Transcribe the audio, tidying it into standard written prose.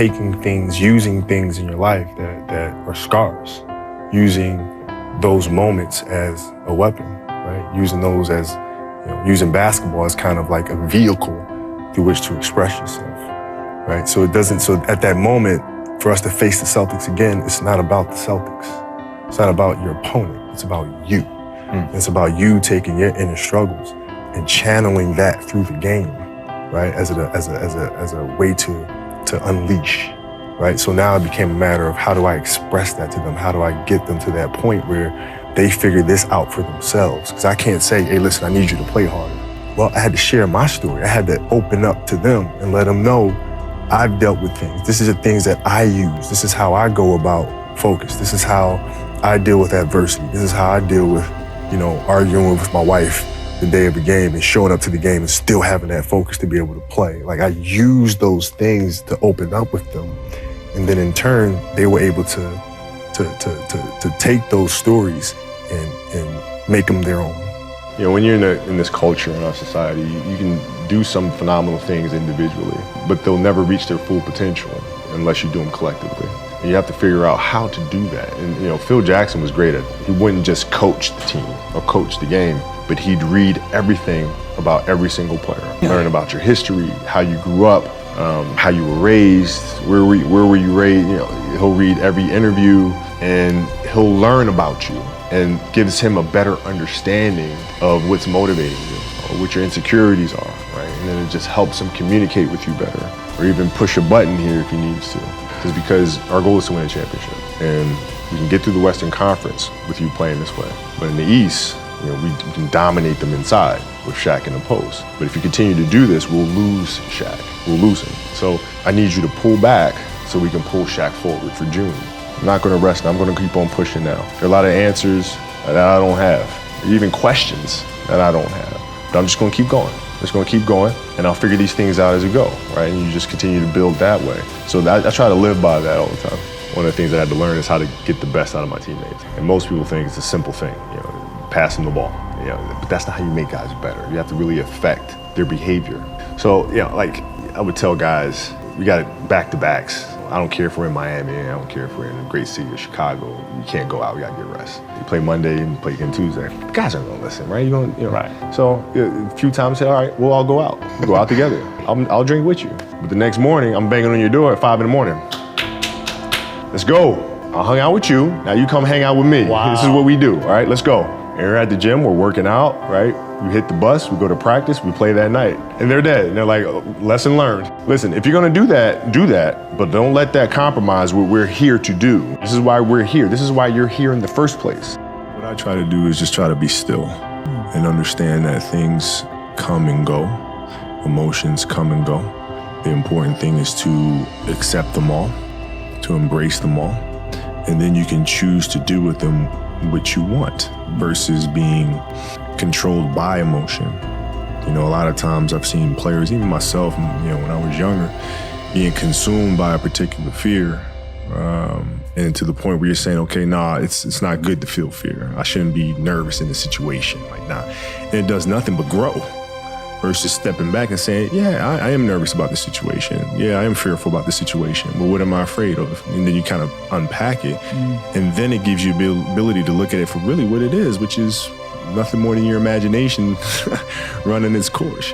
taking things, using things in your life that are scars, using those moments as a weapon, right? Using those as, using basketball as kind of like a vehicle through which to express yourself, right? So at that moment, for us to face the Celtics again, it's not about the Celtics. It's not about your opponent. It's about you. It's about you taking your inner struggles and channeling that through the game, right? As a way to unleash, right? So now it became a matter of how do I express that to them? How do I get them to that point where they figure this out for themselves? Because I can't say, hey, listen, I need you to play harder. Well, I had to share my story. I had to open up to them and let them know I've dealt with things. This is the things that I use. This is how I go about focus. This is how I deal with adversity. This is how I deal with, arguing with my wife the day of the game and showing up to the game and still having that focus to be able to play. Like I used those things to open up with them. And then in turn, they were able to take those stories and make them their own. When you're in this culture in our society, you can do some phenomenal things individually, but they'll never reach their full potential unless you do them collectively. And you have to figure out how to do that. And Phil Jackson was great at it. He wouldn't just coach the team or coach the game, but he'd read everything about every single player. Learn about your history, how you grew up, how you were raised, where were you raised. He'll read every interview and he'll learn about you and gives him a better understanding of what's motivating you or what your insecurities are, right? And then it just helps him communicate with you better or even push a button here if he needs to. It's because our goal is to win a championship. And we can get through the Western Conference with you playing this way. But in the East, we can dominate them inside with Shaq in the post. But if you continue to do this, we'll lose Shaq. We'll lose him. So I need you to pull back so we can pull Shaq forward for June. I'm not going to rest. I'm going to keep on pushing now. There are a lot of answers that I don't have, even questions that I don't have. But I'm just going to keep going. I'm just going to keep going, and I'll figure these things out as we go, right? And you just continue to build that way. So I try to live by that all the time. One of the things I had to learn is how to get the best out of my teammates. And most people think it's a simple thing, pass them the ball. But that's not how you make guys better. You have to really affect their behavior. So, like I would tell guys, we got back-to-backs. I don't care if we're in Miami, I don't care if we're in a great city of Chicago. You can't go out, we gotta get rest. You play Monday and you play again Tuesday. The guys aren't gonna listen, right? Right. So a few times say, all right, we'll all go out. We'll go out together. I'll drink with you. But the next morning, I'm banging on your door at 5 a.m. Let's go. I hung out with you, now you come hang out with me. Wow. This is what we do, all right, let's go. And we're at the gym, we're working out, right? We hit the bus, we go to practice, we play that night. And they're dead. And they're like, lesson learned. Listen, if you're gonna do that, but don't let that compromise what we're here to do. This is why we're here. This is why you're here in the first place. What I try to do is just try to be still and understand that things come and go, emotions come and go. The important thing is to accept them all, to embrace them all, and then you can choose to do with them what you want versus being controlled by emotion. A lot of times I've seen players, even myself, when I was younger, being consumed by a particular fear, and to the point where you're saying, okay, nah, it's not good to feel fear. I shouldn't be nervous in this situation, like nah. And it does nothing but grow. Versus stepping back and saying, yeah, I am nervous about this situation. Yeah, I am fearful about this situation. But what am I afraid of? And then you kind of unpack it. And then it gives you the ability to look at it for really what it is, which is nothing more than your imagination running its course,